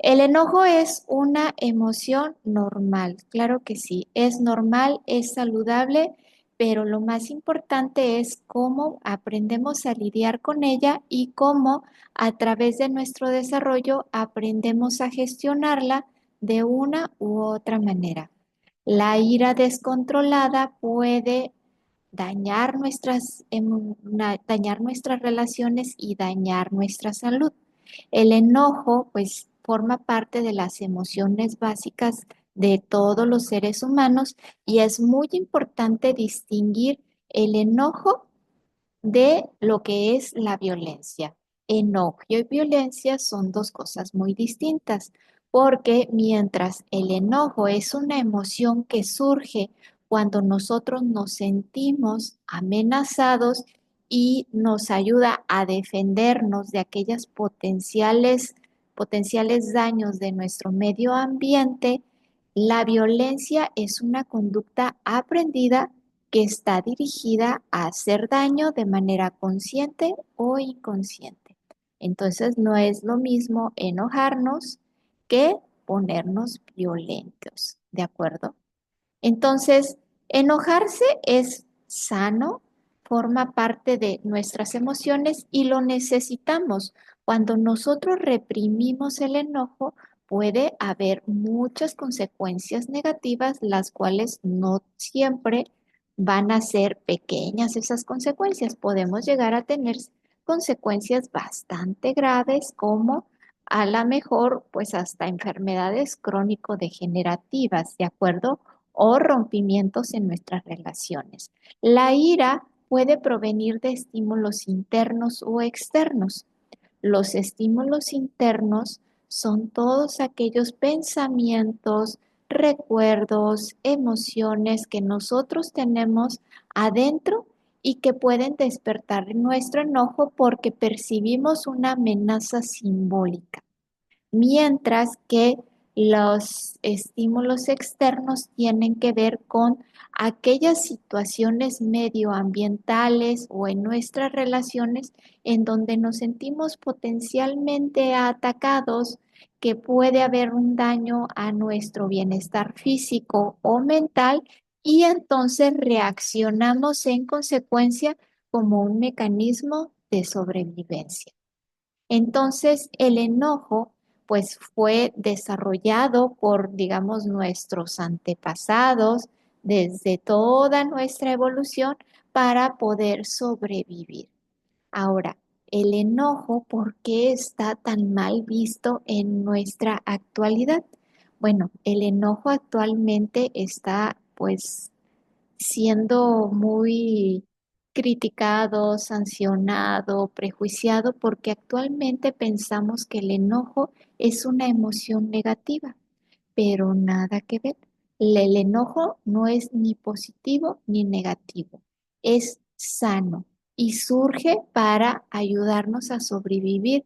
El enojo es una emoción normal, claro que sí, es normal, es saludable, pero lo más importante es cómo aprendemos a lidiar con ella y cómo a través de nuestro desarrollo aprendemos a gestionarla de una u otra manera. La ira descontrolada puede dañar nuestras relaciones y dañar nuestra salud. El enojo, pues, forma parte de las emociones básicas de todos los seres humanos y es muy importante distinguir el enojo de lo que es la violencia. Enojo y violencia son dos cosas muy distintas, porque mientras el enojo es una emoción que surge cuando nosotros nos sentimos amenazados y nos ayuda a defendernos de aquellas potenciales daños de nuestro medio ambiente, la violencia es una conducta aprendida que está dirigida a hacer daño de manera consciente o inconsciente. Entonces no es lo mismo enojarnos que ponernos violentos, ¿de acuerdo? Entonces, enojarse es sano, forma parte de nuestras emociones y lo necesitamos. Cuando nosotros reprimimos el enojo, puede haber muchas consecuencias negativas, las cuales no siempre van a ser pequeñas esas consecuencias. Podemos llegar a tener consecuencias bastante graves como a la mejor, pues hasta enfermedades crónico-degenerativas, ¿de acuerdo? O rompimientos en nuestras relaciones. La ira puede provenir de estímulos internos o externos. Los estímulos internos son todos aquellos pensamientos, recuerdos, emociones que nosotros tenemos adentro y que pueden despertar nuestro enojo porque percibimos una amenaza simbólica, mientras que los estímulos externos tienen que ver con aquellas situaciones medioambientales o en nuestras relaciones en donde nos sentimos potencialmente atacados, que puede haber un daño a nuestro bienestar físico o mental y entonces reaccionamos en consecuencia como un mecanismo de sobrevivencia. Entonces, el enojo, pues fue desarrollado por, digamos, nuestros antepasados desde toda nuestra evolución para poder sobrevivir. Ahora, el enojo, ¿por qué está tan mal visto en nuestra actualidad? Bueno, el enojo actualmente está, pues, siendo muy criticado, sancionado, prejuiciado, porque actualmente pensamos que el enojo es una emoción negativa, pero nada que ver. El enojo no es ni positivo ni negativo, es sano y surge para ayudarnos a sobrevivir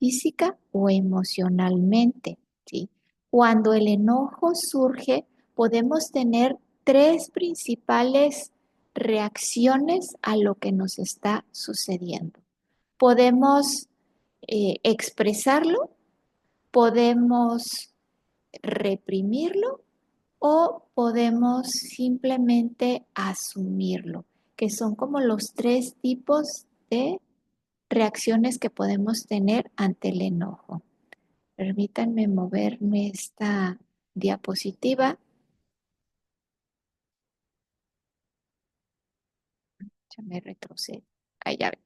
física o emocionalmente, ¿sí? Cuando el enojo surge, podemos tener tres principales reacciones a lo que nos está sucediendo. Podemos expresarlo, podemos reprimirlo o podemos simplemente asumirlo, que son como los tres tipos de reacciones que podemos tener ante el enojo. Permítanme moverme esta diapositiva. Ya me retrocedo. Ahí ya ve.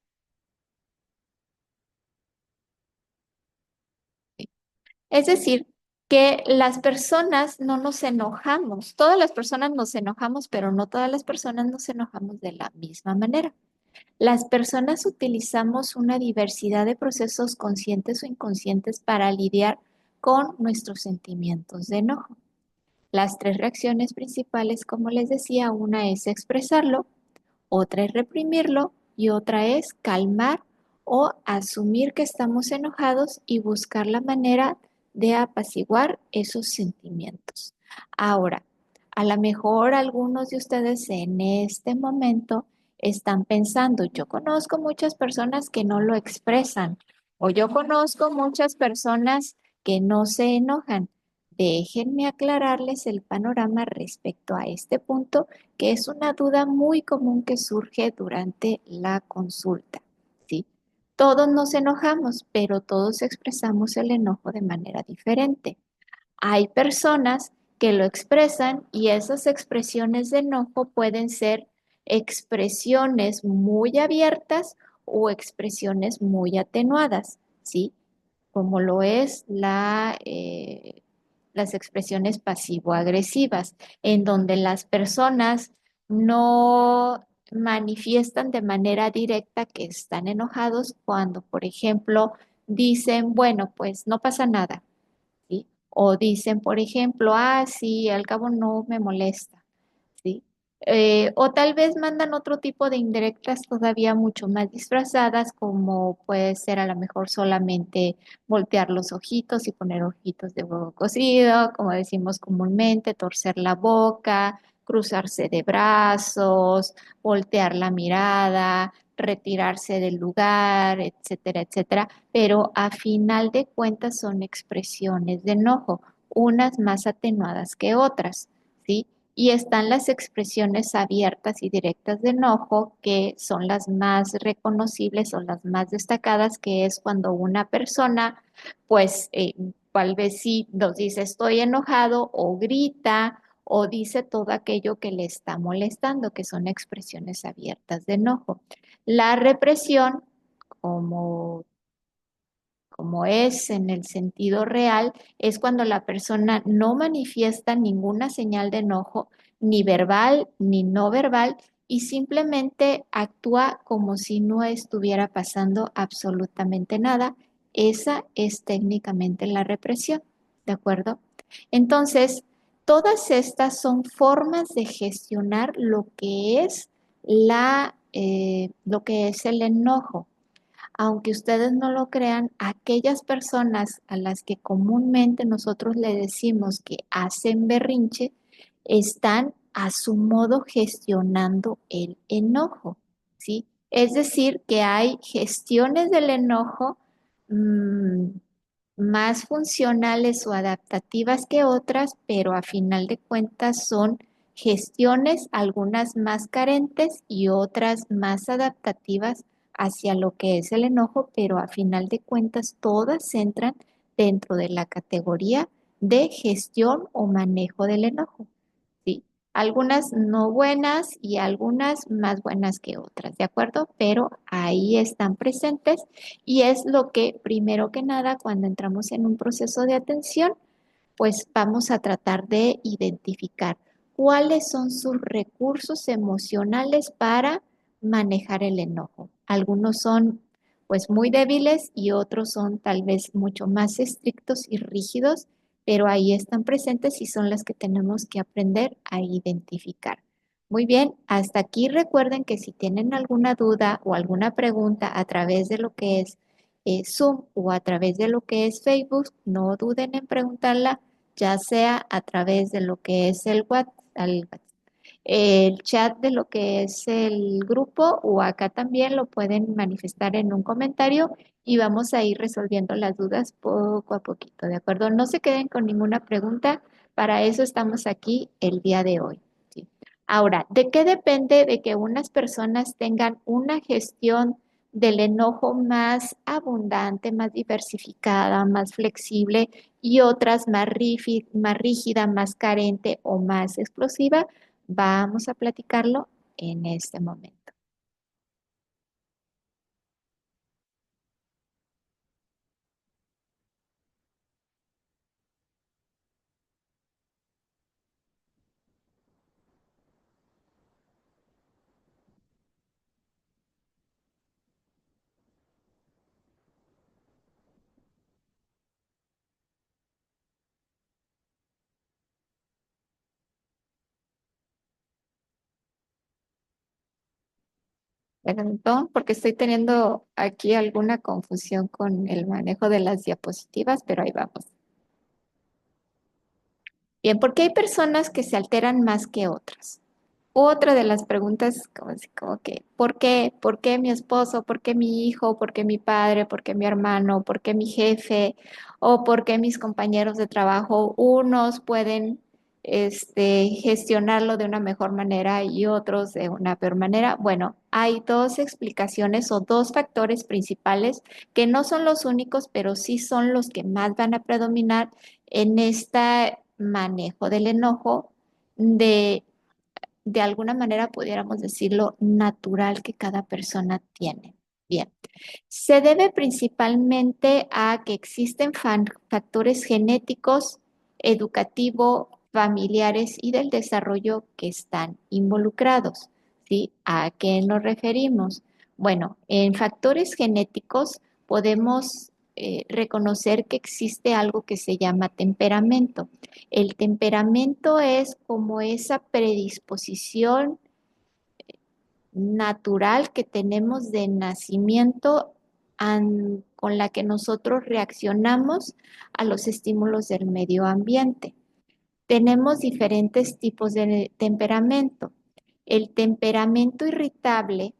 Es decir, que las personas no nos enojamos. Todas las personas nos enojamos, pero no todas las personas nos enojamos de la misma manera. Las personas utilizamos una diversidad de procesos conscientes o inconscientes para lidiar con nuestros sentimientos de enojo. Las tres reacciones principales, como les decía, una es expresarlo, otra es reprimirlo y otra es calmar o asumir que estamos enojados y buscar la manera de apaciguar esos sentimientos. Ahora, a lo mejor algunos de ustedes en este momento están pensando, yo conozco muchas personas que no lo expresan o yo conozco muchas personas que no se enojan. Déjenme aclararles el panorama respecto a este punto, que es una duda muy común que surge durante la consulta, ¿sí? Todos nos enojamos, pero todos expresamos el enojo de manera diferente. Hay personas que lo expresan y esas expresiones de enojo pueden ser expresiones muy abiertas o expresiones muy atenuadas, ¿sí? Como lo es las expresiones pasivo-agresivas, en donde las personas no manifiestan de manera directa que están enojados cuando, por ejemplo, dicen, bueno, pues no pasa nada, ¿sí? O dicen, por ejemplo, ah, sí, al cabo no me molesta, ¿sí? O tal vez mandan otro tipo de indirectas todavía mucho más disfrazadas, como puede ser a lo mejor solamente voltear los ojitos y poner ojitos de huevo cocido, como decimos comúnmente, torcer la boca, cruzarse de brazos, voltear la mirada, retirarse del lugar, etcétera, etcétera. Pero a final de cuentas son expresiones de enojo, unas más atenuadas que otras, ¿sí? Y están las expresiones abiertas y directas de enojo, que son las más reconocibles o las más destacadas, que es cuando una persona, pues, tal vez sí nos dice estoy enojado o grita o dice todo aquello que le está molestando, que son expresiones abiertas de enojo. La represión, como como es en el sentido real, es cuando la persona no manifiesta ninguna señal de enojo, ni verbal ni no verbal, y simplemente actúa como si no estuviera pasando absolutamente nada. Esa es técnicamente la represión, ¿de acuerdo? Entonces, todas estas son formas de gestionar lo que es lo que es el enojo. Aunque ustedes no lo crean, aquellas personas a las que comúnmente nosotros le decimos que hacen berrinche, están a su modo gestionando el enojo, ¿sí? Es decir, que hay gestiones del enojo mm, más funcionales o adaptativas que otras, pero a final de cuentas son gestiones, algunas más carentes y otras más adaptativas hacia lo que es el enojo, pero a final de cuentas todas entran dentro de la categoría de gestión o manejo del enojo, ¿sí? Algunas no buenas y algunas más buenas que otras, ¿de acuerdo? Pero ahí están presentes y es lo que, primero que nada, cuando entramos en un proceso de atención, pues vamos a tratar de identificar cuáles son sus recursos emocionales para manejar el enojo. Algunos son pues muy débiles y otros son tal vez mucho más estrictos y rígidos, pero ahí están presentes y son las que tenemos que aprender a identificar. Muy bien, hasta aquí recuerden que si tienen alguna duda o alguna pregunta a través de lo que es Zoom o a través de lo que es Facebook, no duden en preguntarla, ya sea a través de lo que es el chat de lo que es el grupo o acá también lo pueden manifestar en un comentario y vamos a ir resolviendo las dudas poco a poquito, ¿de acuerdo? No se queden con ninguna pregunta, para eso estamos aquí el día de hoy, ¿sí? Ahora, ¿de qué depende de que unas personas tengan una gestión del enojo más abundante, más diversificada, más flexible y otras más rígida, más carente o más explosiva? Vamos a platicarlo en este momento. Perdón, porque estoy teniendo aquí alguna confusión con el manejo de las diapositivas, pero ahí vamos. Bien, ¿por qué hay personas que se alteran más que otras? otra de las preguntas como, como que, ¿por qué? ¿Por qué mi esposo? ¿Por qué mi hijo? ¿Por qué mi padre? ¿Por qué mi hermano? ¿Por qué mi jefe? ¿O por qué mis compañeros de trabajo? Unos pueden gestionarlo de una mejor manera y otros de una peor manera. Bueno, hay dos explicaciones o dos factores principales que no son los únicos, pero sí son los que más van a predominar en este manejo del enojo de alguna manera pudiéramos decirlo, natural que cada persona tiene. Bien, se debe principalmente a que existen factores genéticos, educativo, familiares y del desarrollo que están involucrados. ¿Sí? ¿A qué nos referimos? Bueno, en factores genéticos podemos reconocer que existe algo que se llama temperamento. El temperamento es como esa predisposición natural que tenemos de nacimiento con la que nosotros reaccionamos a los estímulos del medio ambiente. Tenemos diferentes tipos de temperamento. El temperamento irritable,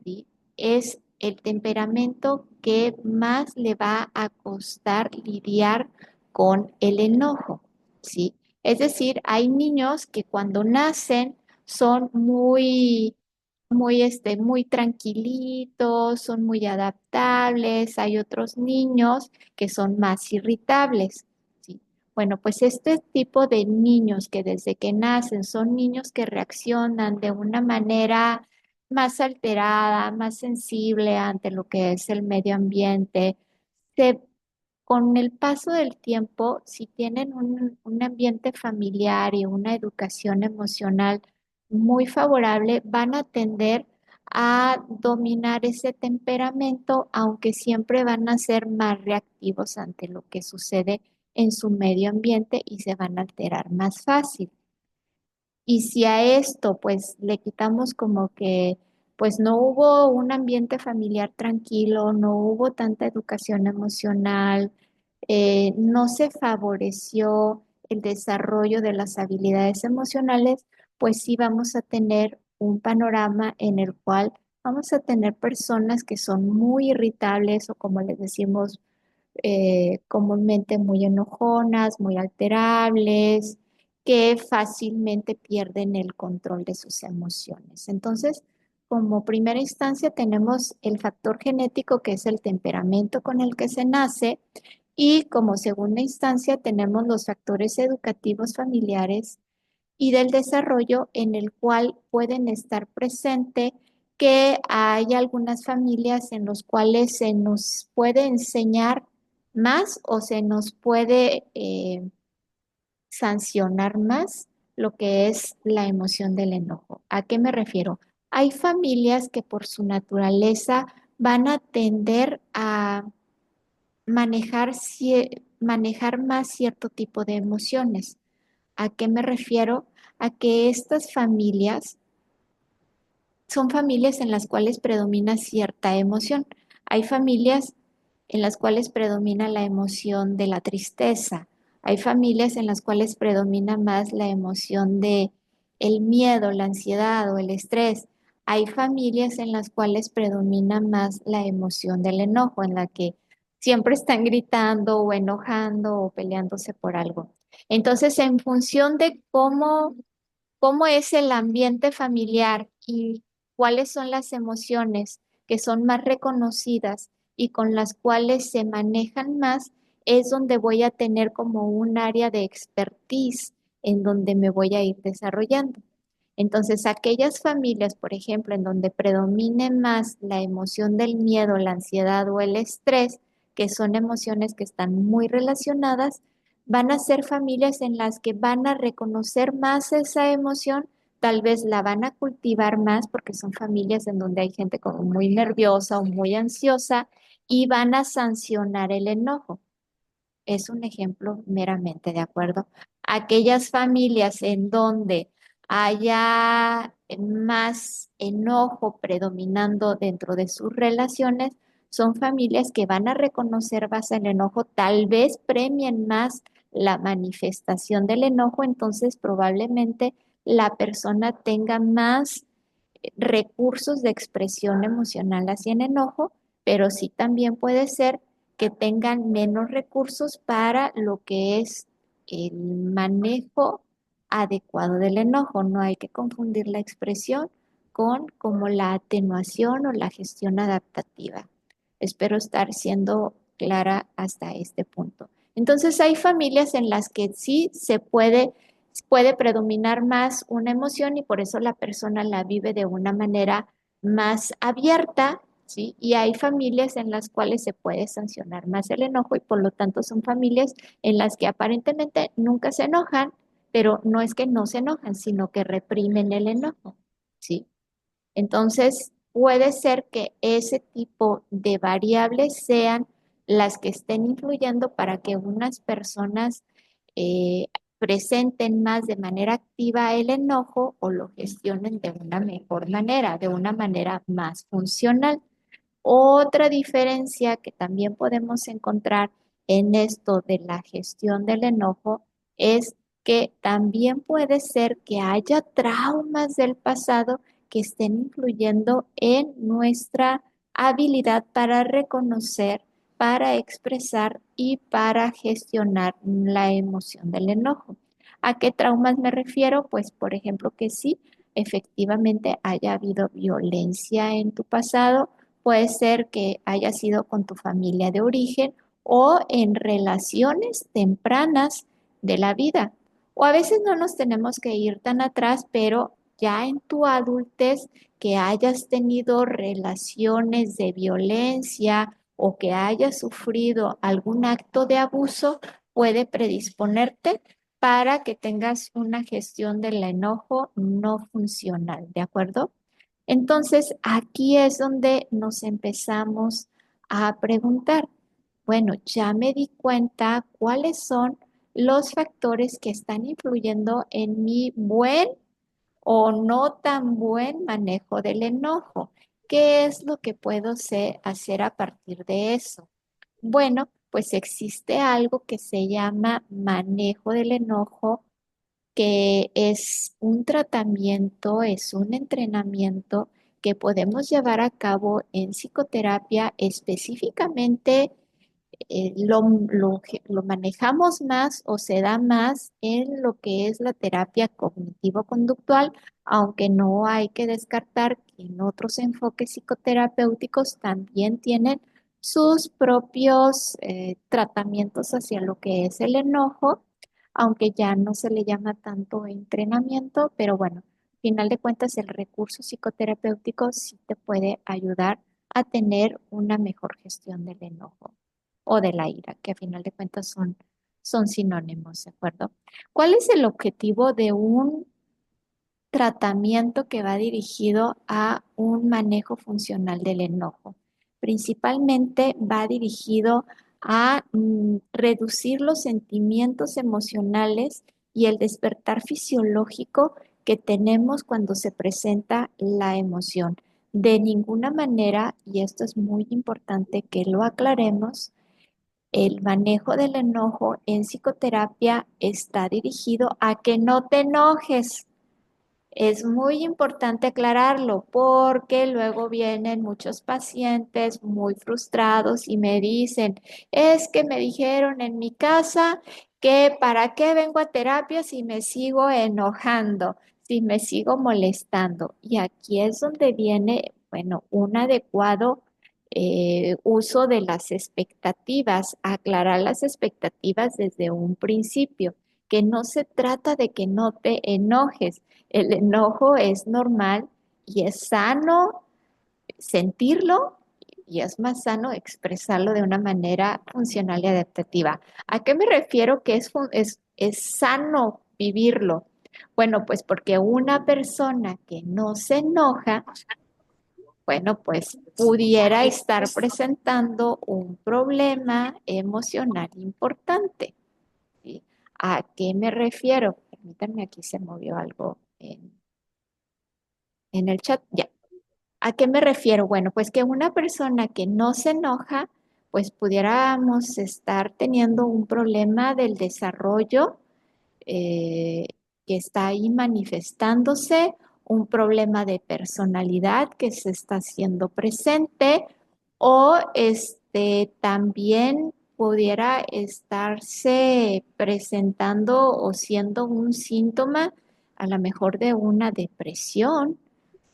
¿sí? Es el temperamento que más le va a costar lidiar con el enojo, ¿sí? Es decir, hay niños que cuando nacen son muy tranquilitos, son muy adaptables. Hay otros niños que son más irritables, ¿sí? Bueno, pues este tipo de niños que desde que nacen son niños que reaccionan de una manera más alterada, más sensible ante lo que es el medio ambiente, se con el paso del tiempo, si tienen un ambiente familiar y una educación emocional muy favorable, van a tender a dominar ese temperamento, aunque siempre van a ser más reactivos ante lo que sucede en su medio ambiente y se van a alterar más fácil. Y si a esto pues le quitamos como que pues no hubo un ambiente familiar tranquilo, no hubo tanta educación emocional, no se favoreció el desarrollo de las habilidades emocionales, pues sí vamos a tener un panorama en el cual vamos a tener personas que son muy irritables o como les decimos comúnmente muy enojonas, muy alterables, que fácilmente pierden el control de sus emociones. Entonces, como primera instancia tenemos el factor genético, que es el temperamento con el que se nace, y como segunda instancia tenemos los factores educativos familiares y del desarrollo en el cual pueden estar presente que hay algunas familias en las cuales se nos puede enseñar más o se nos puede sancionar más lo que es la emoción del enojo. ¿A qué me refiero? Hay familias que por su naturaleza van a tender a manejar más cierto tipo de emociones. ¿A qué me refiero? A que estas familias son familias en las cuales predomina cierta emoción. Hay familias en las cuales predomina la emoción de la tristeza. Hay familias en las cuales predomina más la emoción de el miedo, la ansiedad o el estrés. Hay familias en las cuales predomina más la emoción del enojo, en la que siempre están gritando o enojando o peleándose por algo. Entonces, en función de cómo es el ambiente familiar y cuáles son las emociones que son más reconocidas y con las cuales se manejan más, es donde voy a tener como un área de expertise en donde me voy a ir desarrollando. Entonces, aquellas familias, por ejemplo, en donde predomine más la emoción del miedo, la ansiedad o el estrés, que son emociones que están muy relacionadas, van a ser familias en las que van a reconocer más esa emoción, tal vez la van a cultivar más porque son familias en donde hay gente como muy nerviosa o muy ansiosa y van a sancionar el enojo. Es un ejemplo meramente de acuerdo. Aquellas familias en donde haya más enojo predominando dentro de sus relaciones, son familias que van a reconocer más el enojo, tal vez premien más la manifestación del enojo, entonces probablemente la persona tenga más recursos de expresión emocional hacia el enojo, pero sí también puede ser que tengan menos recursos para lo que es el manejo adecuado del enojo. No hay que confundir la expresión con como la atenuación o la gestión adaptativa. Espero estar siendo clara hasta este punto. Entonces hay familias en las que sí puede predominar más una emoción y por eso la persona la vive de una manera más abierta, ¿sí? Y hay familias en las cuales se puede sancionar más el enojo y por lo tanto son familias en las que aparentemente nunca se enojan, pero no es que no se enojan, sino que reprimen el enojo, ¿sí? Entonces, puede ser que ese tipo de variables sean las que estén influyendo para que unas personas eh, presenten más de manera activa el enojo o lo gestionen de una mejor manera, de una manera más funcional. Otra diferencia que también podemos encontrar en esto de la gestión del enojo es que también puede ser que haya traumas del pasado que estén influyendo en nuestra habilidad para reconocer, para expresar y para gestionar la emoción del enojo. ¿A qué traumas me refiero? Pues, por ejemplo, que sí, efectivamente haya habido violencia en tu pasado. Puede ser que haya sido con tu familia de origen o en relaciones tempranas de la vida. O a veces no nos tenemos que ir tan atrás, pero ya en tu adultez que hayas tenido relaciones de violencia o que hayas sufrido algún acto de abuso, puede predisponerte para que tengas una gestión del enojo no funcional, ¿de acuerdo? Entonces, aquí es donde nos empezamos a preguntar, bueno, ya me di cuenta cuáles son los factores que están influyendo en mi buen o no tan buen manejo del enojo. ¿Qué es lo que puedo hacer a partir de eso? Bueno, pues existe algo que se llama manejo del enojo, que es un tratamiento, es un entrenamiento que podemos llevar a cabo en psicoterapia específicamente. Lo manejamos más o se da más en lo que es la terapia cognitivo-conductual, aunque no hay que descartar que en otros enfoques psicoterapéuticos también tienen sus propios tratamientos hacia lo que es el enojo, aunque ya no se le llama tanto entrenamiento, pero bueno, al final de cuentas el recurso psicoterapéutico sí te puede ayudar a tener una mejor gestión del enojo o de la ira, que a final de cuentas son sinónimos, ¿de acuerdo? ¿Cuál es el objetivo de un tratamiento que va dirigido a un manejo funcional del enojo? Principalmente va dirigido a reducir los sentimientos emocionales y el despertar fisiológico que tenemos cuando se presenta la emoción. De ninguna manera, y esto es muy importante que lo aclaremos, el manejo del enojo en psicoterapia está dirigido a que no te enojes. Es muy importante aclararlo porque luego vienen muchos pacientes muy frustrados y me dicen, es que me dijeron en mi casa que para qué vengo a terapia si me sigo enojando, si me sigo molestando. Y aquí es donde viene, bueno, un adecuado uso de las expectativas, aclarar las expectativas desde un principio, que no se trata de que no te enojes. El enojo es normal y es sano sentirlo y es más sano expresarlo de una manera funcional y adaptativa. ¿A qué me refiero que es sano vivirlo? Bueno, pues porque una persona que no se enoja, bueno, pues pudiera estar presentando un problema emocional importante. ¿Sí? ¿A qué me refiero? Permítanme, aquí se movió algo en el chat. Ya. ¿A qué me refiero? Bueno, pues que una persona que no se enoja, pues pudiéramos estar teniendo un problema del desarrollo que está ahí manifestándose, un problema de personalidad que se está haciendo presente o también pudiera estarse presentando o siendo un síntoma a lo mejor de una depresión,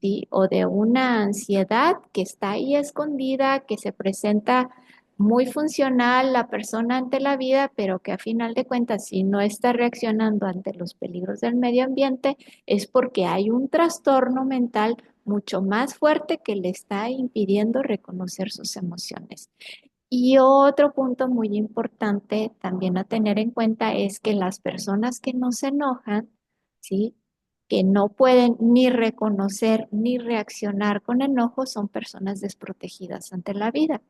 ¿sí? O de una ansiedad que está ahí escondida, que se presenta muy funcional la persona ante la vida, pero que a final de cuentas, si no está reaccionando ante los peligros del medio ambiente, es porque hay un trastorno mental mucho más fuerte que le está impidiendo reconocer sus emociones. Y otro punto muy importante también a tener en cuenta es que las personas que no se enojan, ¿sí? Que no pueden ni reconocer ni reaccionar con enojo, son personas desprotegidas ante la vida,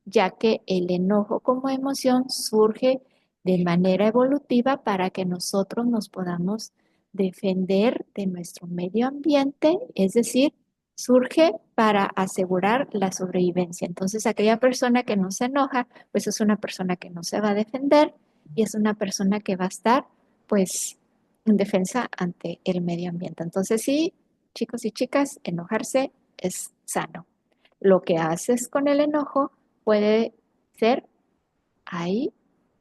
ya que el enojo como emoción surge de manera evolutiva para que nosotros nos podamos defender de nuestro medio ambiente, es decir, surge para asegurar la sobrevivencia. Entonces, aquella persona que no se enoja, pues es una persona que no se va a defender y es una persona que va a estar, pues, en defensa ante el medio ambiente. Entonces, sí, chicos y chicas, enojarse es sano. Lo que haces con el enojo puede ser ahí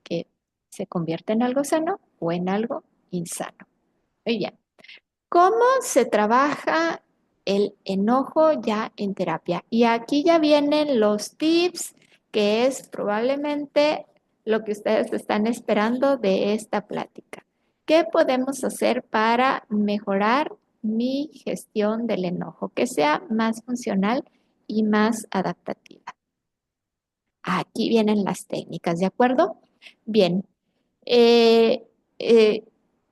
que se convierte en algo sano o en algo insano. Muy bien. ¿Cómo se trabaja el enojo ya en terapia? Y aquí ya vienen los tips, que es probablemente lo que ustedes están esperando de esta plática. ¿Qué podemos hacer para mejorar mi gestión del enojo, que sea más funcional y más adaptativa? Aquí vienen las técnicas, ¿de acuerdo? Bien, eh, eh,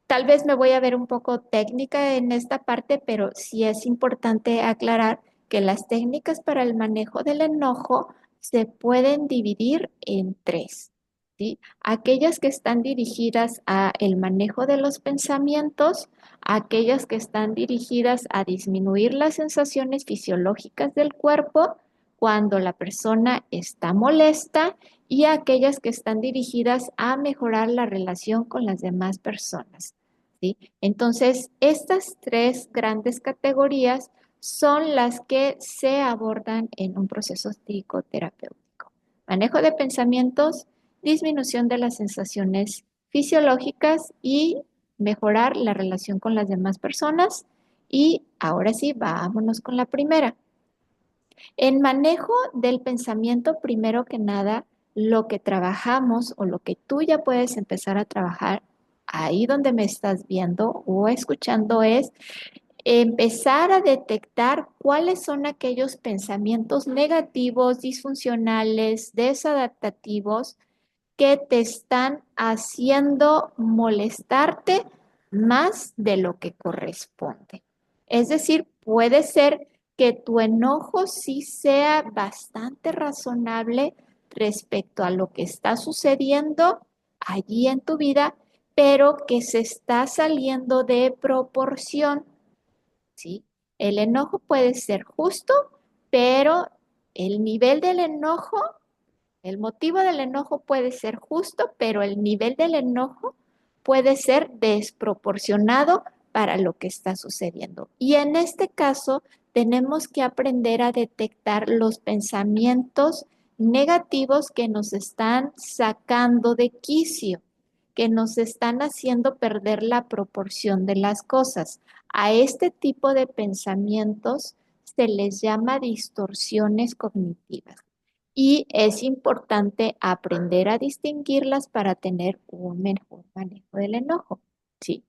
tal vez me voy a ver un poco técnica en esta parte, pero sí es importante aclarar que las técnicas para el manejo del enojo se pueden dividir en tres, ¿sí? Aquellas que están dirigidas a el manejo de los pensamientos, aquellas que están dirigidas a disminuir las sensaciones fisiológicas del cuerpo cuando la persona está molesta y aquellas que están dirigidas a mejorar la relación con las demás personas, ¿sí? Entonces, estas tres grandes categorías son las que se abordan en un proceso psicoterapéutico. Manejo de pensamientos, disminución de las sensaciones fisiológicas y mejorar la relación con las demás personas. Y ahora sí, vámonos con la primera. En manejo del pensamiento, primero que nada, lo que trabajamos o lo que tú ya puedes empezar a trabajar ahí donde me estás viendo o escuchando es empezar a detectar cuáles son aquellos pensamientos negativos, disfuncionales, desadaptativos que te están haciendo molestarte más de lo que corresponde. Es decir, puede ser que tu enojo sí sea bastante razonable respecto a lo que está sucediendo allí en tu vida, pero que se está saliendo de proporción, ¿sí? El enojo puede ser justo, pero el nivel del enojo, el motivo del enojo puede ser justo, pero el nivel del enojo puede ser desproporcionado para lo que está sucediendo. Y en este caso, tenemos que aprender a detectar los pensamientos negativos que nos están sacando de quicio, que nos están haciendo perder la proporción de las cosas. A este tipo de pensamientos se les llama distorsiones cognitivas y es importante aprender a distinguirlas para tener un mejor manejo del enojo. Sí.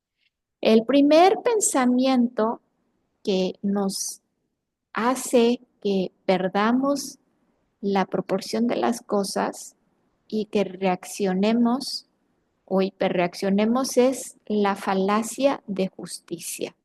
El primer pensamiento que nos hace que perdamos la proporción de las cosas y que reaccionemos o hiperreaccionemos es la falacia de justicia.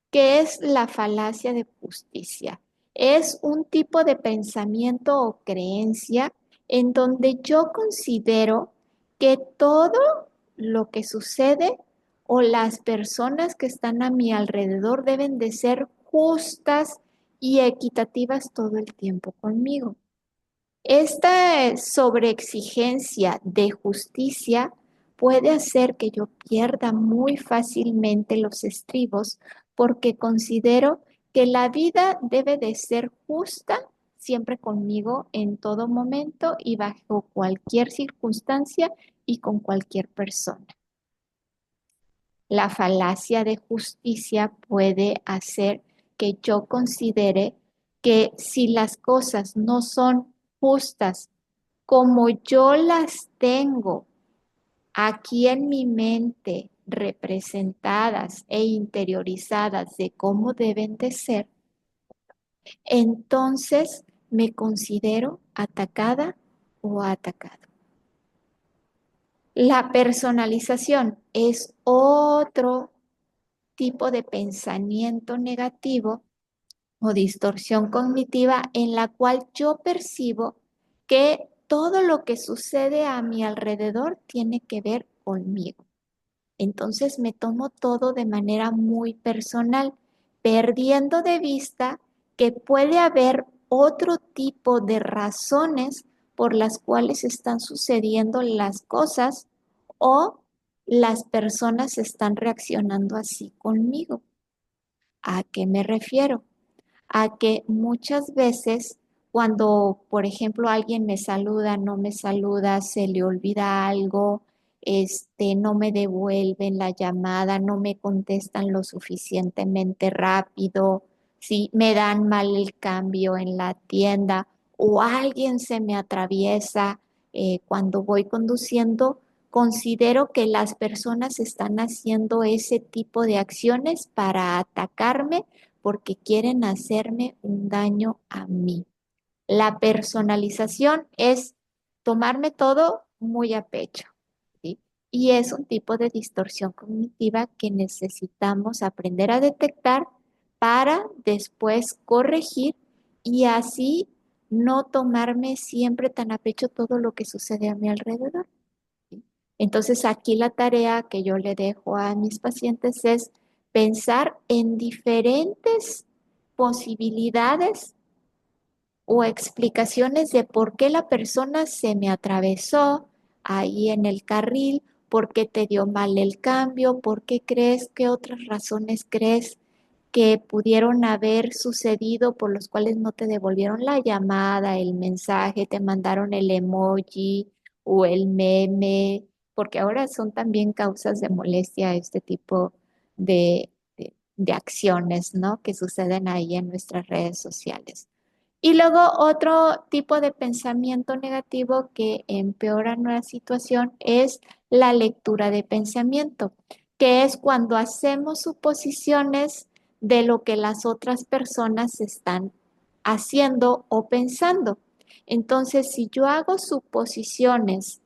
¿Qué es la falacia de justicia? Es un tipo de pensamiento o creencia en donde yo considero que todo lo que sucede o las personas que están a mi alrededor deben de ser justas y equitativas todo el tiempo conmigo. Esta sobreexigencia de justicia puede hacer que yo pierda muy fácilmente los estribos porque considero que la vida debe de ser justa siempre conmigo en todo momento y bajo cualquier circunstancia y con cualquier persona. La falacia de justicia puede hacer que yo considere que si las cosas no son justas como yo las tengo aquí en mi mente, representadas e interiorizadas de cómo deben de ser, entonces me considero atacada o atacado. La personalización es otro tipo de pensamiento negativo o distorsión cognitiva en la cual yo percibo que todo lo que sucede a mi alrededor tiene que ver conmigo. Entonces me tomo todo de manera muy personal, perdiendo de vista que puede haber otro tipo de razones por las cuales están sucediendo las cosas o las personas están reaccionando así conmigo. ¿A qué me refiero? A que muchas veces cuando, por ejemplo, alguien me saluda, no me saluda, se le olvida algo, no me devuelven la llamada, no me contestan lo suficientemente rápido, si me dan mal el cambio en la tienda o alguien se me atraviesa cuando voy conduciendo, considero que las personas están haciendo ese tipo de acciones para atacarme porque quieren hacerme un daño a mí. La personalización es tomarme todo muy a pecho, ¿sí? Y es un tipo de distorsión cognitiva que necesitamos aprender a detectar para después corregir y así no tomarme siempre tan a pecho todo lo que sucede a mi alrededor. ¿Sí? Entonces, aquí la tarea que yo le dejo a mis pacientes es pensar en diferentes posibilidades o explicaciones de por qué la persona se me atravesó ahí en el carril, por qué te dio mal el cambio, por qué crees, qué otras razones crees que pudieron haber sucedido por los cuales no te devolvieron la llamada, el mensaje, te mandaron el emoji o el meme, porque ahora son también causas de molestia este tipo de acciones, ¿no? Que suceden ahí en nuestras redes sociales. Y luego otro tipo de pensamiento negativo que empeora nuestra situación es la lectura de pensamiento, que es cuando hacemos suposiciones de lo que las otras personas están haciendo o pensando. Entonces, si yo hago suposiciones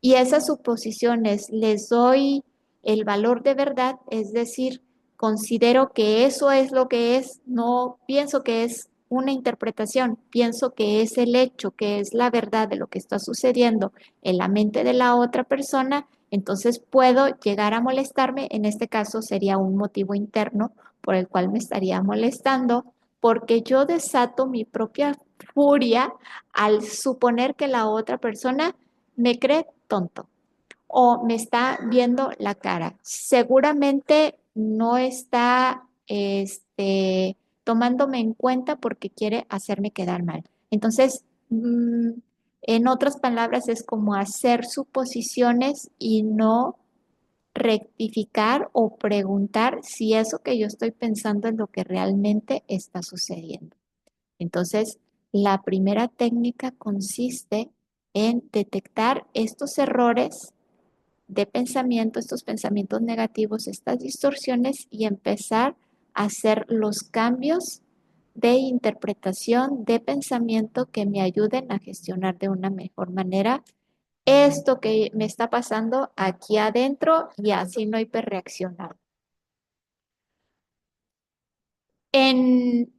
y esas suposiciones les doy el valor de verdad, es decir, considero que eso es lo que es, no pienso que es una interpretación, pienso que es el hecho, que es la verdad de lo que está sucediendo en la mente de la otra persona, entonces puedo llegar a molestarme, en este caso sería un motivo interno por el cual me estaría molestando, porque yo desato mi propia furia al suponer que la otra persona me cree tonto o me está viendo la cara. Seguramente no está tomándome en cuenta porque quiere hacerme quedar mal. Entonces, en otras palabras, es como hacer suposiciones y no rectificar o preguntar si eso que yo estoy pensando es lo que realmente está sucediendo. Entonces, la primera técnica consiste en detectar estos errores de pensamiento, estos pensamientos negativos, estas distorsiones y empezar a hacer los cambios de interpretación, de pensamiento que me ayuden a gestionar de una mejor manera esto que me está pasando aquí adentro y así no hiperreaccionar. En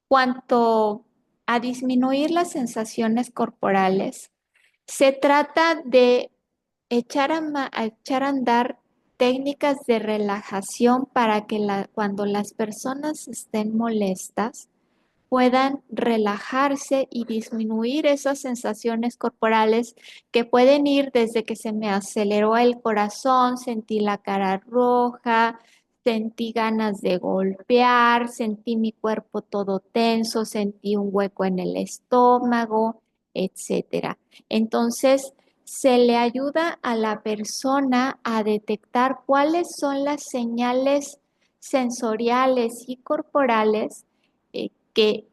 cuanto a disminuir las sensaciones corporales, se trata de a echar a andar técnicas de relajación para que cuando las personas estén molestas, puedan relajarse y disminuir esas sensaciones corporales que pueden ir desde que se me aceleró el corazón, sentí la cara roja, sentí ganas de golpear, sentí mi cuerpo todo tenso, sentí un hueco en el estómago, etcétera. Entonces, se le ayuda a la persona a detectar cuáles son las señales sensoriales y corporales que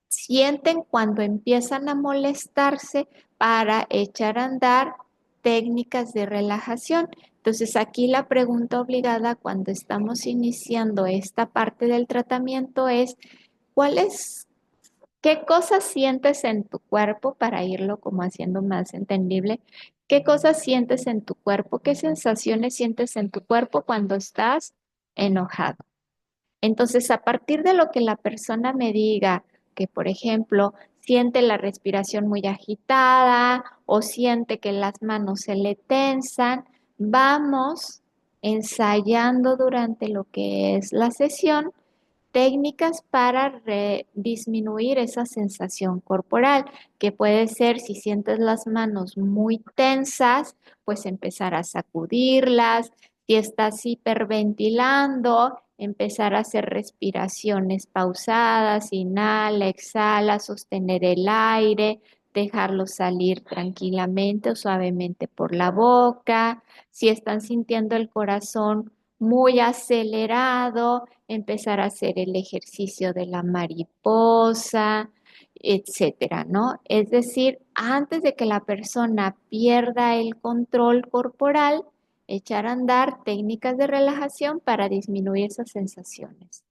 sienten cuando empiezan a molestarse para echar a andar técnicas de relajación. Entonces, aquí la pregunta obligada cuando estamos iniciando esta parte del tratamiento es, ¿cuáles, qué cosas sientes en tu cuerpo para irlo como haciendo más entendible? ¿Qué cosas sientes en tu cuerpo? ¿Qué sensaciones sientes en tu cuerpo cuando estás enojado? Entonces, a partir de lo que la persona me diga, que por ejemplo siente la respiración muy agitada o siente que las manos se le tensan, vamos ensayando durante lo que es la sesión técnicas para disminuir esa sensación corporal, que puede ser si sientes las manos muy tensas, pues empezar a sacudirlas, si estás hiperventilando, empezar a hacer respiraciones pausadas, inhala, exhala, sostener el aire, dejarlo salir tranquilamente o suavemente por la boca. Si están sintiendo el corazón muy acelerado, empezar a hacer el ejercicio de la mariposa, etcétera, ¿no? Es decir, antes de que la persona pierda el control corporal, echar a andar técnicas de relajación para disminuir esas sensaciones.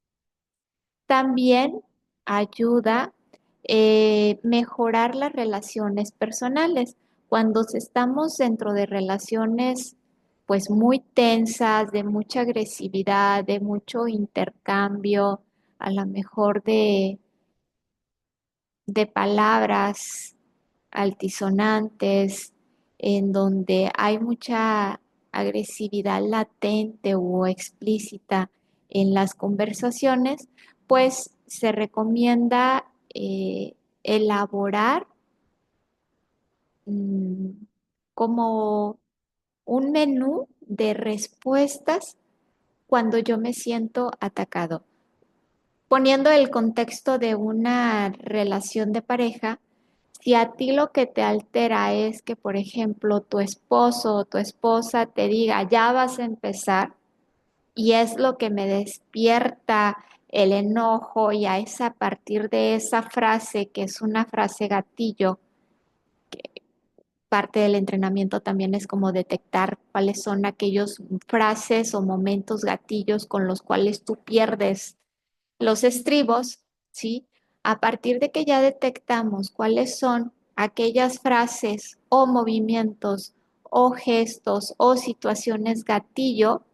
También ayuda mejorar las relaciones personales. Cuando estamos dentro de relaciones pues muy tensas, de mucha agresividad, de mucho intercambio, a lo mejor de palabras altisonantes, en donde hay mucha agresividad latente o explícita en las conversaciones, pues se recomienda elaborar mm, como un menú de respuestas cuando yo me siento atacado. Poniendo el contexto de una relación de pareja, si a ti lo que te altera es que, por ejemplo, tu esposo o tu esposa te diga, ya vas a empezar, y es lo que me despierta el enojo, y es a partir de esa frase, que es una frase gatillo, parte del entrenamiento también es como detectar cuáles son aquellos frases o momentos gatillos con los cuales tú pierdes los estribos, ¿sí? A partir de que ya detectamos cuáles son aquellas frases o movimientos o gestos o situaciones gatillo,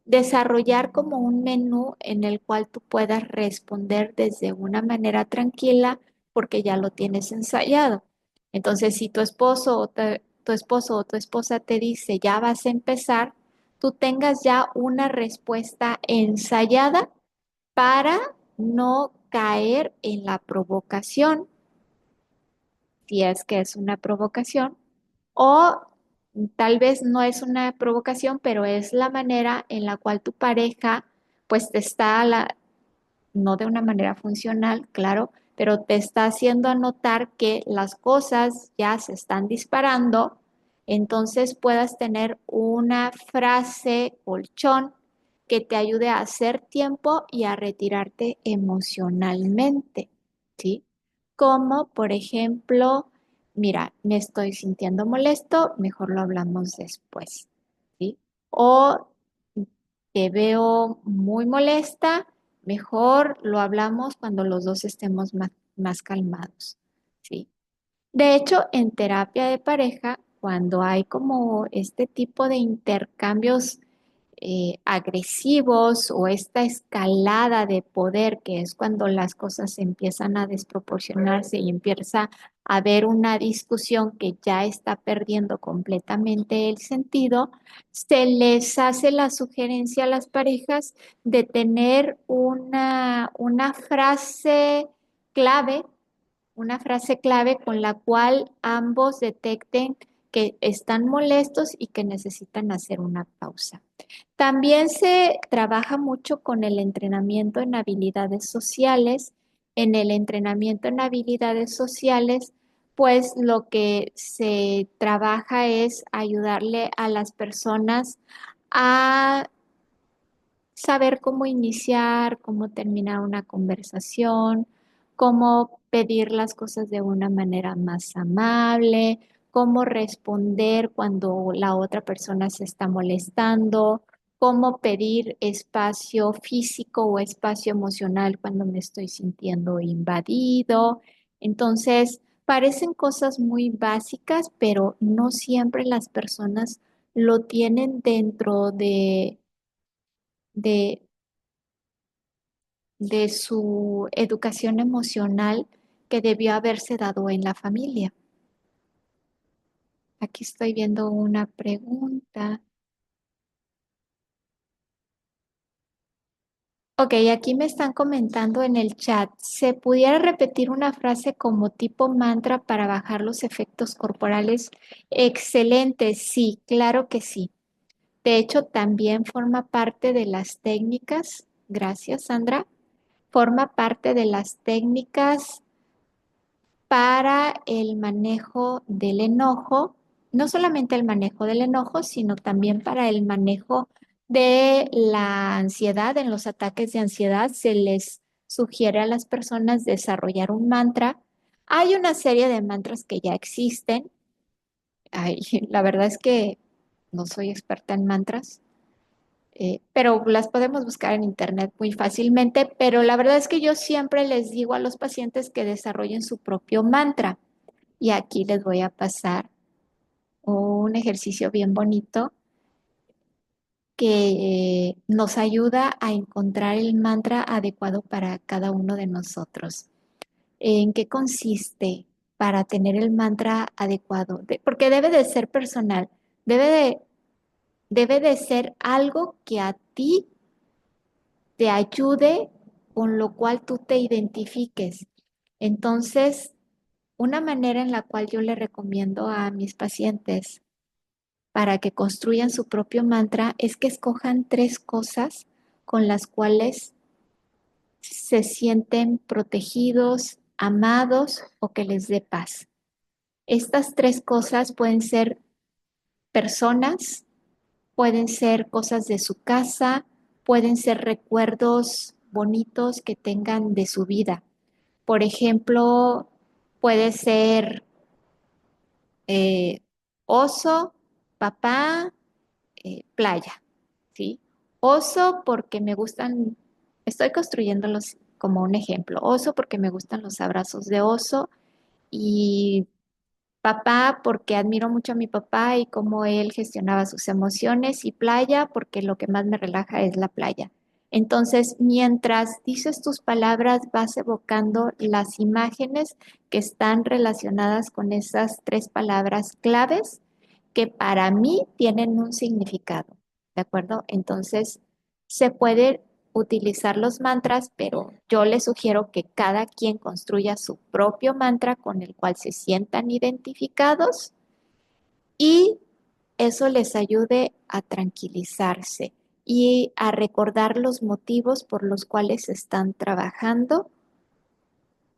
desarrollar como un menú en el cual tú puedas responder desde una manera tranquila porque ya lo tienes ensayado. Entonces, si tu esposo tu esposo o tu esposa te dice ya vas a empezar, tú tengas ya una respuesta ensayada para no caer en la provocación, si es que es una provocación, o tal vez no es una provocación, pero es la manera en la cual tu pareja, pues te está, no de una manera funcional, claro, pero te está haciendo notar que las cosas ya se están disparando, entonces puedas tener una frase colchón que te ayude a hacer tiempo y a retirarte emocionalmente, ¿sí? Como por ejemplo, mira, me estoy sintiendo molesto, mejor lo hablamos después, ¿sí? O te veo muy molesta, mejor lo hablamos cuando los dos estemos más calmados, ¿sí? De hecho, en terapia de pareja, cuando hay como este tipo de intercambios agresivos o esta escalada de poder, que es cuando las cosas empiezan a desproporcionarse y empieza a haber una discusión que ya está perdiendo completamente el sentido, se les hace la sugerencia a las parejas de tener una frase clave con la cual ambos detecten que están molestos y que necesitan hacer una pausa. También se trabaja mucho con el entrenamiento en habilidades sociales. En el entrenamiento en habilidades sociales, pues lo que se trabaja es ayudarle a las personas a saber cómo iniciar, cómo terminar una conversación, cómo pedir las cosas de una manera más amable, cómo responder cuando la otra persona se está molestando, cómo pedir espacio físico o espacio emocional cuando me estoy sintiendo invadido. Entonces, parecen cosas muy básicas, pero no siempre las personas lo tienen dentro de de su educación emocional que debió haberse dado en la familia. Aquí estoy viendo una pregunta. Ok, aquí me están comentando en el chat, ¿se pudiera repetir una frase como tipo mantra para bajar los efectos corporales? Excelente, sí, claro que sí. De hecho, también forma parte de las técnicas, gracias Sandra, forma parte de las técnicas para el manejo del enojo, no solamente el manejo del enojo, sino también para el manejo de la ansiedad. En los ataques de ansiedad se les sugiere a las personas desarrollar un mantra. Hay una serie de mantras que ya existen. Ay, la verdad es que no soy experta en mantras, pero las podemos buscar en internet muy fácilmente. Pero la verdad es que yo siempre les digo a los pacientes que desarrollen su propio mantra. Y aquí les voy a pasar un ejercicio bien bonito que nos ayuda a encontrar el mantra adecuado para cada uno de nosotros. ¿En qué consiste para tener el mantra adecuado? Porque debe de ser personal, debe de, debe de ser algo que a ti te ayude, con lo cual tú te identifiques. Entonces, una manera en la cual yo le recomiendo a mis pacientes para que construyan su propio mantra es que escojan tres cosas con las cuales se sienten protegidos, amados o que les dé paz. Estas tres cosas pueden ser personas, pueden ser cosas de su casa, pueden ser recuerdos bonitos que tengan de su vida. Por ejemplo, puede ser eh, oso, papá, playa, ¿sí? Oso porque me gustan, estoy construyéndolos como un ejemplo. Oso porque me gustan los abrazos de oso y papá porque admiro mucho a mi papá y cómo él gestionaba sus emociones y playa porque lo que más me relaja es la playa. Entonces, mientras dices tus palabras, vas evocando las imágenes que están relacionadas con esas tres palabras claves que para mí tienen un significado, ¿de acuerdo? Entonces, se puede utilizar los mantras, pero yo les sugiero que cada quien construya su propio mantra con el cual se sientan identificados y eso les ayude a tranquilizarse y a recordar los motivos por los cuales están trabajando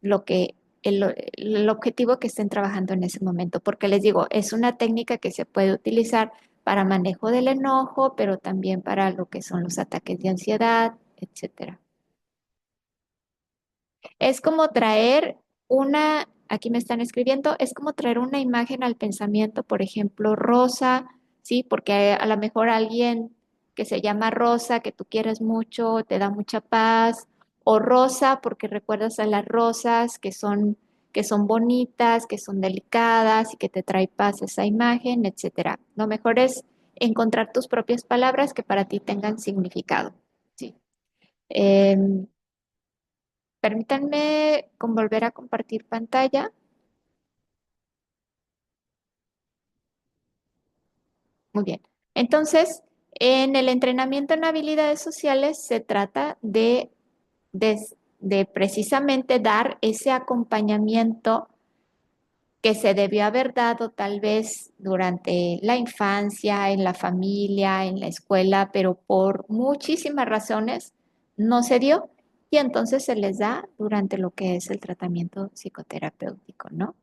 lo que el objetivo que estén trabajando en ese momento, porque les digo, es una técnica que se puede utilizar para manejo del enojo, pero también para lo que son los ataques de ansiedad, etcétera. Es como traer aquí me están escribiendo, es como traer una imagen al pensamiento, por ejemplo, Rosa, ¿sí? Porque a lo mejor alguien que se llama Rosa, que tú quieres mucho, te da mucha paz, o Rosa porque recuerdas a las rosas que son bonitas, que son delicadas y que te trae paz esa imagen, etcétera. Lo mejor es encontrar tus propias palabras que para ti tengan significado. ¿Sí? Em, Permítanme con volver a compartir pantalla. Muy bien. Entonces, en el entrenamiento en habilidades sociales se trata de, de precisamente dar ese acompañamiento que se debió haber dado tal vez durante la infancia, en la familia, en la escuela, pero por muchísimas razones no se dio y entonces se les da durante lo que es el tratamiento psicoterapéutico, ¿no?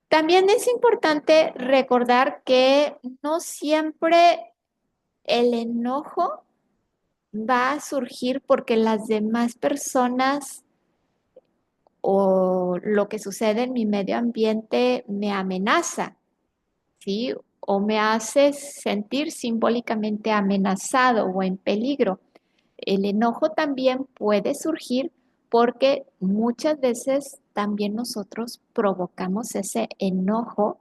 También es importante recordar que no siempre el enojo va a surgir porque las demás personas o lo que sucede en mi medio ambiente me amenaza, ¿sí? O me hace sentir simbólicamente amenazado o en peligro. El enojo también puede surgir porque muchas veces también nosotros provocamos ese enojo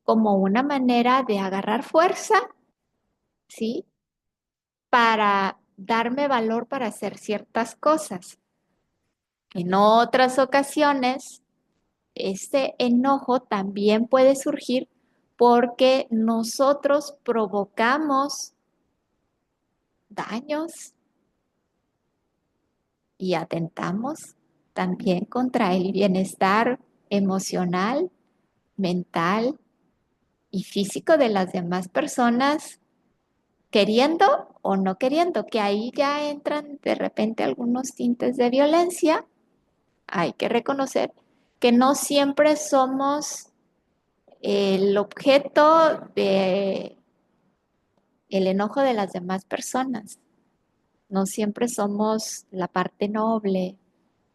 como una manera de agarrar fuerza, ¿sí? Para darme valor para hacer ciertas cosas. En otras ocasiones, este enojo también puede surgir porque nosotros provocamos daños y atentamos también contra el bienestar emocional, mental y físico de las demás personas, queriendo o no queriendo, que ahí ya entran de repente algunos tintes de violencia. Hay que reconocer que no siempre somos el objeto de el enojo de las demás personas. No siempre somos la parte noble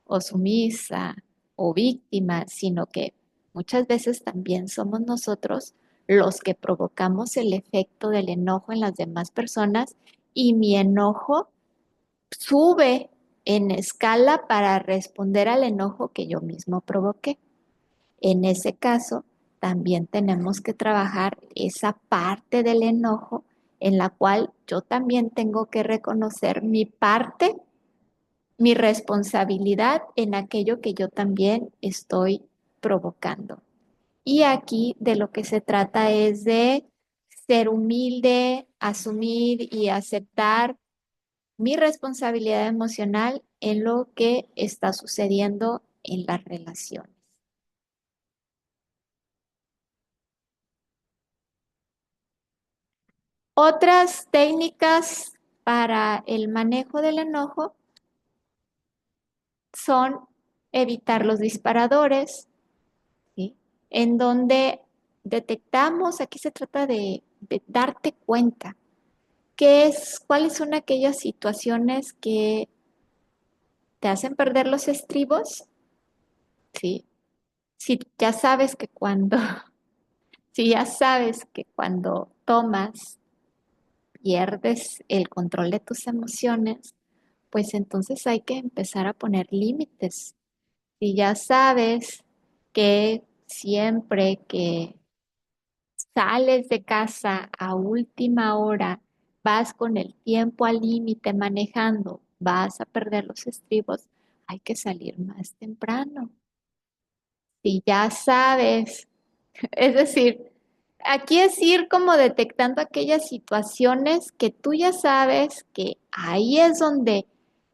o sumisa o víctima, sino que muchas veces también somos nosotros los que provocamos el efecto del enojo en las demás personas y mi enojo sube en escala para responder al enojo que yo mismo provoqué. En ese caso, también tenemos que trabajar esa parte del enojo en la cual yo también tengo que reconocer mi parte, mi responsabilidad en aquello que yo también estoy provocando. Y aquí de lo que se trata es de ser humilde, asumir y aceptar mi responsabilidad emocional en lo que está sucediendo en las relaciones. Otras técnicas para el manejo del enojo son evitar los disparadores, ¿sí? En donde detectamos, aquí se trata de darte cuenta cuáles son aquellas situaciones que te hacen perder los estribos, ¿sí? Si ya sabes que cuando, si ya sabes que cuando tomas pierdes el control de tus emociones, pues entonces hay que empezar a poner límites. Si ya sabes que siempre que sales de casa a última hora, vas con el tiempo al límite manejando, vas a perder los estribos, hay que salir más temprano. Si ya sabes, es decir, aquí es ir como detectando aquellas situaciones que tú ya sabes que ahí es donde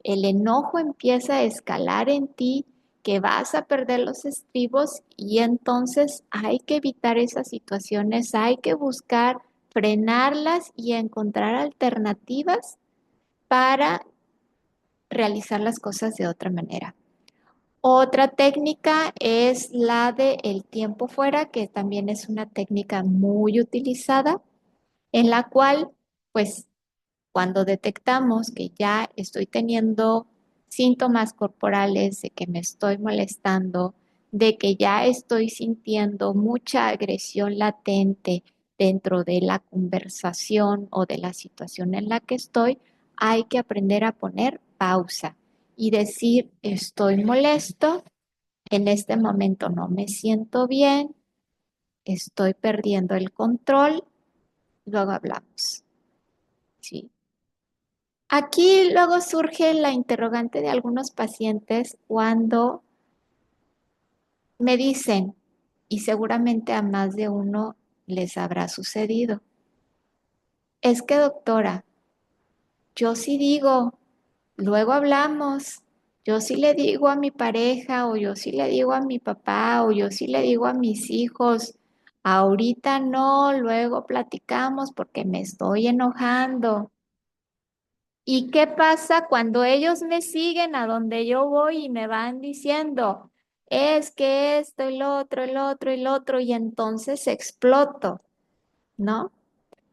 el enojo empieza a escalar en ti, que vas a perder los estribos y entonces hay que evitar esas situaciones, hay que buscar frenarlas y encontrar alternativas para realizar las cosas de otra manera. Otra técnica es la de el tiempo fuera, que también es una técnica muy utilizada, en la cual, pues, cuando detectamos que ya estoy teniendo síntomas corporales de que me estoy molestando, de que ya estoy sintiendo mucha agresión latente dentro de la conversación o de la situación en la que estoy, hay que aprender a poner pausa y decir, estoy molesto, en este momento no me siento bien, estoy perdiendo el control, luego hablamos. Aquí luego surge la interrogante de algunos pacientes cuando me dicen, y seguramente a más de uno les habrá sucedido, es que doctora, yo sí digo, luego hablamos, yo sí le digo a mi pareja o yo sí le digo a mi papá o yo sí le digo a mis hijos, ahorita no, luego platicamos porque me estoy enojando. ¿Y qué pasa cuando ellos me siguen a donde yo voy y me van diciendo, es que esto, el otro, el otro, y entonces exploto, ¿no?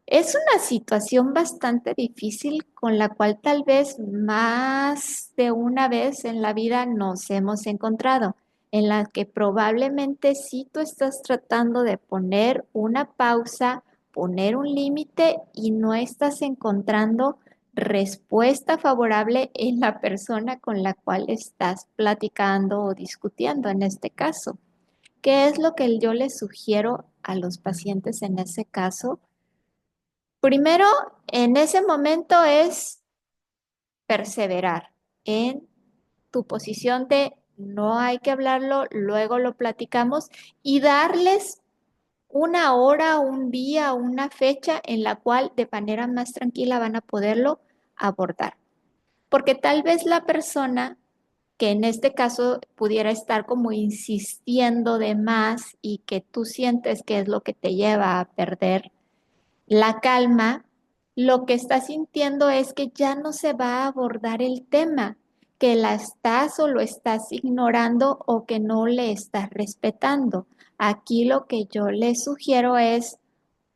Es una situación bastante difícil con la cual tal vez más de una vez en la vida nos hemos encontrado, en la que probablemente sí tú estás tratando de poner una pausa, poner un límite y no estás encontrando respuesta favorable en la persona con la cual estás platicando o discutiendo en este caso. ¿Qué es lo que yo les sugiero a los pacientes en ese caso? Primero, en ese momento es perseverar en tu posición de no hay que hablarlo, luego lo platicamos y darles una hora, un día, una fecha en la cual de manera más tranquila van a poderlo abordar. Porque tal vez la persona que en este caso pudiera estar como insistiendo de más y que tú sientes que es lo que te lleva a perder la calma, lo que estás sintiendo es que ya no se va a abordar el tema, que la estás o lo estás ignorando o que no le estás respetando. Aquí lo que yo le sugiero es,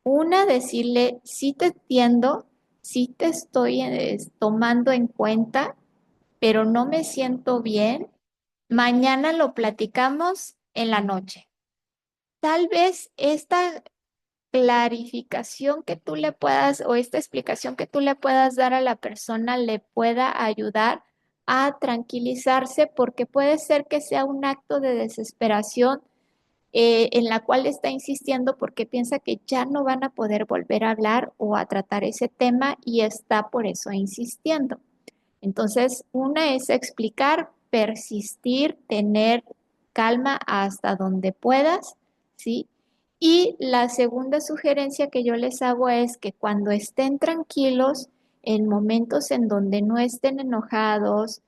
una, decirle, sí te entiendo, sí te estoy tomando en cuenta, pero no me siento bien. Mañana lo platicamos en la noche. Tal vez esta clarificación que tú le puedas o esta explicación que tú le puedas dar a la persona le pueda ayudar a tranquilizarse porque puede ser que sea un acto de desesperación en la cual está insistiendo porque piensa que ya no van a poder volver a hablar o a tratar ese tema y está por eso insistiendo. Entonces, una es explicar, persistir, tener calma hasta donde puedas, ¿sí? Y la segunda sugerencia que yo les hago es que cuando estén tranquilos, en momentos en donde no estén enojados,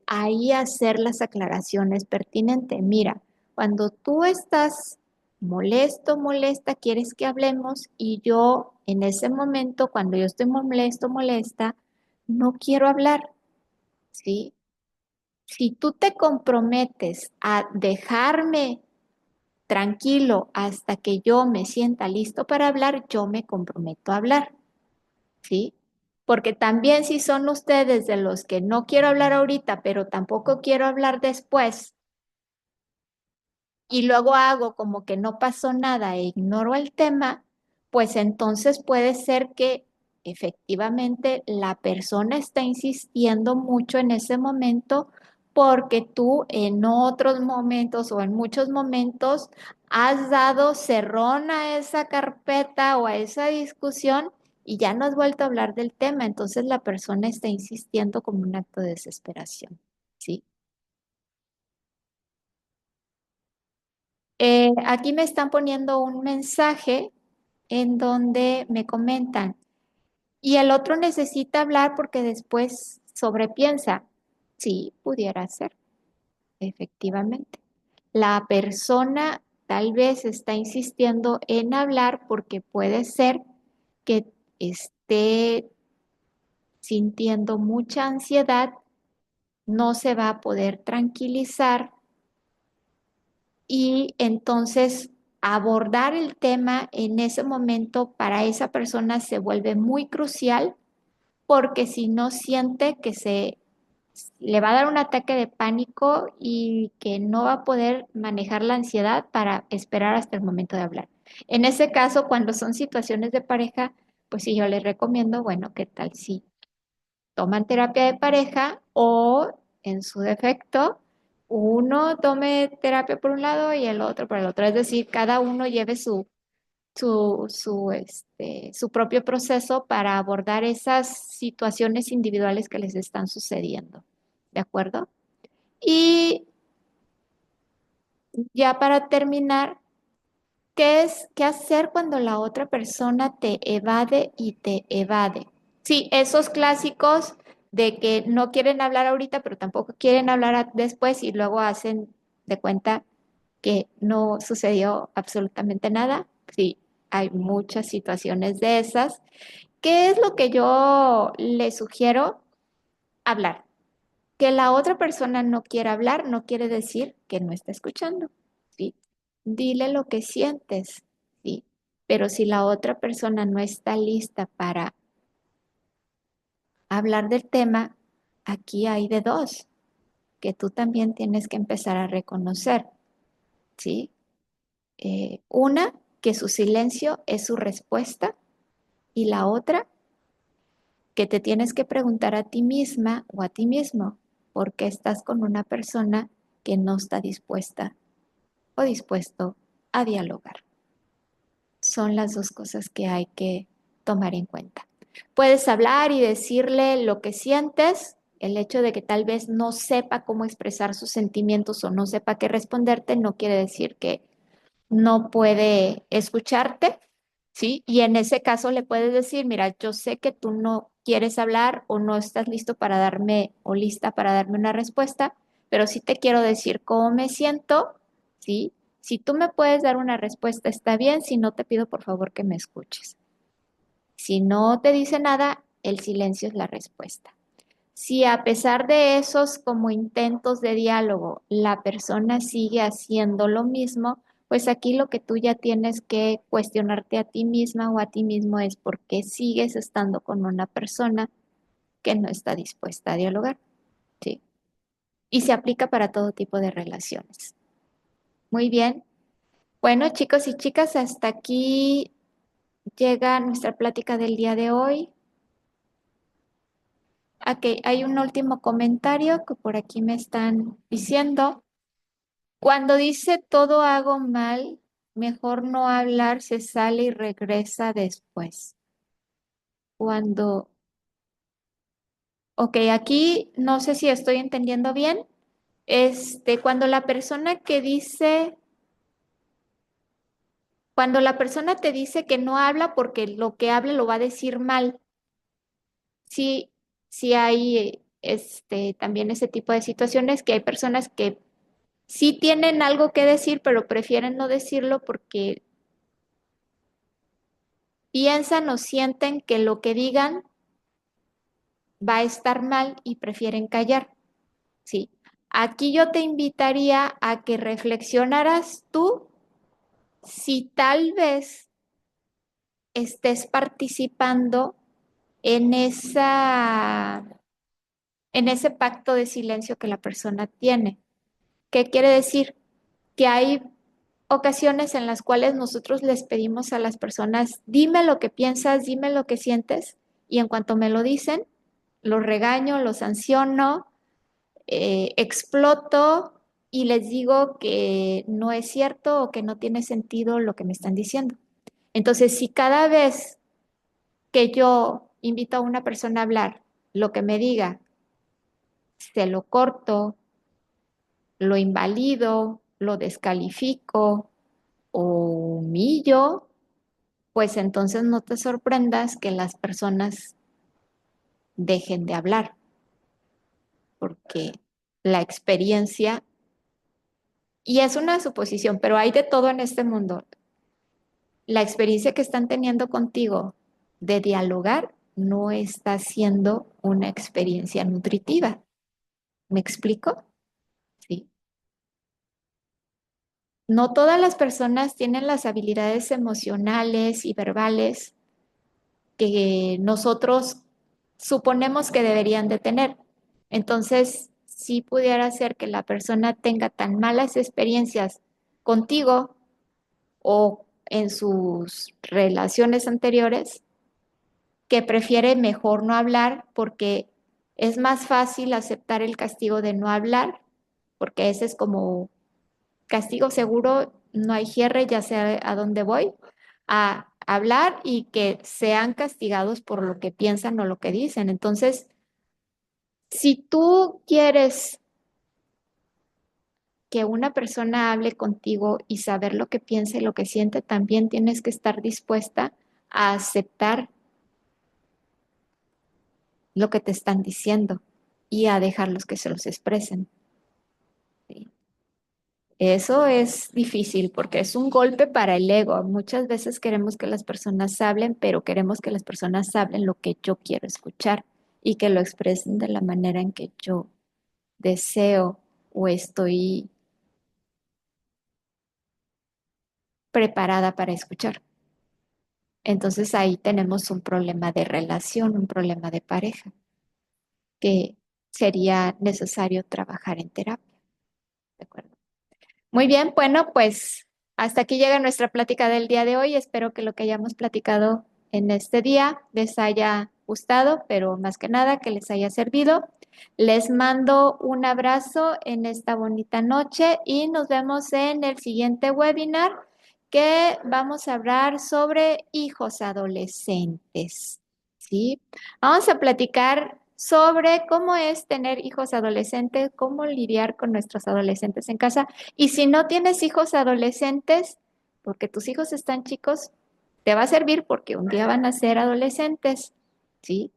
ahí hacer las aclaraciones pertinentes. Mira, cuando tú estás molesto, molesta, quieres que hablemos y yo en ese momento, cuando yo estoy molesto, molesta, no quiero hablar, ¿sí? Si tú te comprometes a dejarme tranquilo hasta que yo me sienta listo para hablar, yo me comprometo a hablar, ¿sí? Porque también si son ustedes de los que no quiero hablar ahorita, pero tampoco quiero hablar después, y luego hago como que no pasó nada e ignoro el tema, pues entonces puede ser que efectivamente la persona está insistiendo mucho en ese momento porque tú en otros momentos o en muchos momentos has dado cerrón a esa carpeta o a esa discusión y ya no has vuelto a hablar del tema, entonces la persona está insistiendo como un acto de desesperación, ¿sí? Aquí me están poniendo un mensaje en donde me comentan, y el otro necesita hablar porque después sobrepiensa. Sí, pudiera ser, efectivamente. La persona tal vez está insistiendo en hablar porque puede ser que esté sintiendo mucha ansiedad, no se va a poder tranquilizar y entonces abordar el tema en ese momento para esa persona se vuelve muy crucial porque si no siente que se le va a dar un ataque de pánico y que no va a poder manejar la ansiedad para esperar hasta el momento de hablar. En ese caso, cuando son situaciones de pareja, pues sí, yo les recomiendo, bueno, ¿qué tal si toman terapia de pareja o, en su defecto, uno tome terapia por un lado y el otro por el otro? Es decir, cada uno lleve su su propio proceso para abordar esas situaciones individuales que les están sucediendo. ¿De acuerdo? Y ya para terminar, qué hacer cuando la otra persona te evade y te evade? Sí, esos clásicos de que no quieren hablar ahorita, pero tampoco quieren hablar después y luego hacen de cuenta que no sucedió absolutamente nada. Sí, hay muchas situaciones de esas. ¿Qué es lo que yo le sugiero? Hablar. Que la otra persona no quiera hablar no quiere decir que no está escuchando, ¿sí? Dile lo que sientes, ¿sí? Pero si la otra persona no está lista para hablar del tema, aquí hay de dos, que tú también tienes que empezar a reconocer, ¿sí? Una, que su silencio es su respuesta y la otra, que te tienes que preguntar a ti misma o a ti mismo, ¿por qué estás con una persona que no está dispuesta o dispuesto a dialogar? Son las dos cosas que hay que tomar en cuenta. Puedes hablar y decirle lo que sientes, el hecho de que tal vez no sepa cómo expresar sus sentimientos o no sepa qué responderte no quiere decir que no puede escucharte, ¿sí? Y en ese caso le puedes decir, mira, yo sé que tú no quieres hablar o no estás listo para darme o lista para darme una respuesta, pero sí te quiero decir cómo me siento, ¿sí? Si tú me puedes dar una respuesta, está bien, si no te pido por favor que me escuches. Si no te dice nada, el silencio es la respuesta. Si a pesar de esos como intentos de diálogo, la persona sigue haciendo lo mismo, pues aquí lo que tú ya tienes que cuestionarte a ti misma o a ti mismo es por qué sigues estando con una persona que no está dispuesta a dialogar, ¿sí? Y se aplica para todo tipo de relaciones. Muy bien. Bueno, chicos y chicas, hasta aquí llega nuestra plática del día de hoy. Ok, hay un último comentario que por aquí me están diciendo. Cuando dice todo hago mal, mejor no hablar, se sale y regresa después. Cuando, ok, aquí no sé si estoy entendiendo bien. Cuando la persona que dice, cuando la persona te dice que no habla porque lo que hable lo va a decir mal, sí, sí hay también ese tipo de situaciones que hay personas que sí tienen algo que decir, pero prefieren no decirlo porque piensan o sienten que lo que digan va a estar mal y prefieren callar, ¿sí? Aquí yo te invitaría a que reflexionaras tú si tal vez estés participando en en ese pacto de silencio que la persona tiene. ¿Qué quiere decir? Que hay ocasiones en las cuales nosotros les pedimos a las personas, dime lo que piensas, dime lo que sientes, y en cuanto me lo dicen, los regaño, los sanciono, exploto y les digo que no es cierto o que no tiene sentido lo que me están diciendo. Entonces, si cada vez que yo invito a una persona a hablar, lo que me diga, se lo corto, lo invalido, lo descalifico o humillo, pues entonces no te sorprendas que las personas dejen de hablar, porque la experiencia, y es una suposición, pero hay de todo en este mundo, la experiencia que están teniendo contigo de dialogar no está siendo una experiencia nutritiva. ¿Me explico? Sí. No todas las personas tienen las habilidades emocionales y verbales que nosotros suponemos que deberían de tener. Entonces, si pudiera ser que la persona tenga tan malas experiencias contigo o en sus relaciones anteriores, que prefiere mejor no hablar porque es más fácil aceptar el castigo de no hablar, porque ese es como castigo seguro, no hay cierre, ya sé a dónde voy, a hablar y que sean castigados por lo que piensan o lo que dicen. Entonces, si tú quieres que una persona hable contigo y saber lo que piensa y lo que siente, también tienes que estar dispuesta a aceptar lo que te están diciendo y a dejarlos que se los expresen. ¿Sí? Eso es difícil porque es un golpe para el ego. Muchas veces queremos que las personas hablen, pero queremos que las personas hablen lo que yo quiero escuchar y que lo expresen de la manera en que yo deseo o estoy preparada para escuchar. Entonces ahí tenemos un problema de relación, un problema de pareja, que sería necesario trabajar en terapia. ¿De acuerdo? Muy bien, bueno, pues hasta aquí llega nuestra plática del día de hoy. Espero que lo que hayamos platicado en este día les haya gustado, pero más que nada que les haya servido. Les mando un abrazo en esta bonita noche y nos vemos en el siguiente webinar que vamos a hablar sobre hijos adolescentes. ¿Sí? Vamos a platicar sobre cómo es tener hijos adolescentes, cómo lidiar con nuestros adolescentes en casa. Y si no tienes hijos adolescentes, porque tus hijos están chicos, te va a servir porque un día van a ser adolescentes, ¿sí?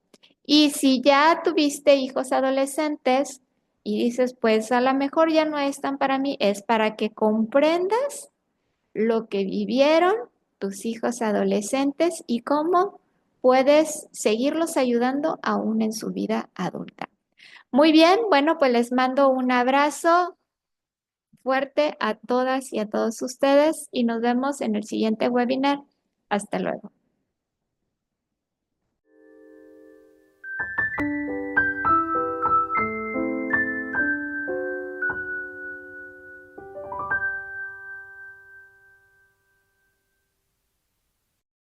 Y si ya tuviste hijos adolescentes y dices, pues a lo mejor ya no están para mí, es para que comprendas lo que vivieron tus hijos adolescentes y cómo puedes seguirlos ayudando aún en su vida adulta. Muy bien, bueno, pues les mando un abrazo fuerte a todas y a todos ustedes y nos vemos en el siguiente webinar. Hasta luego.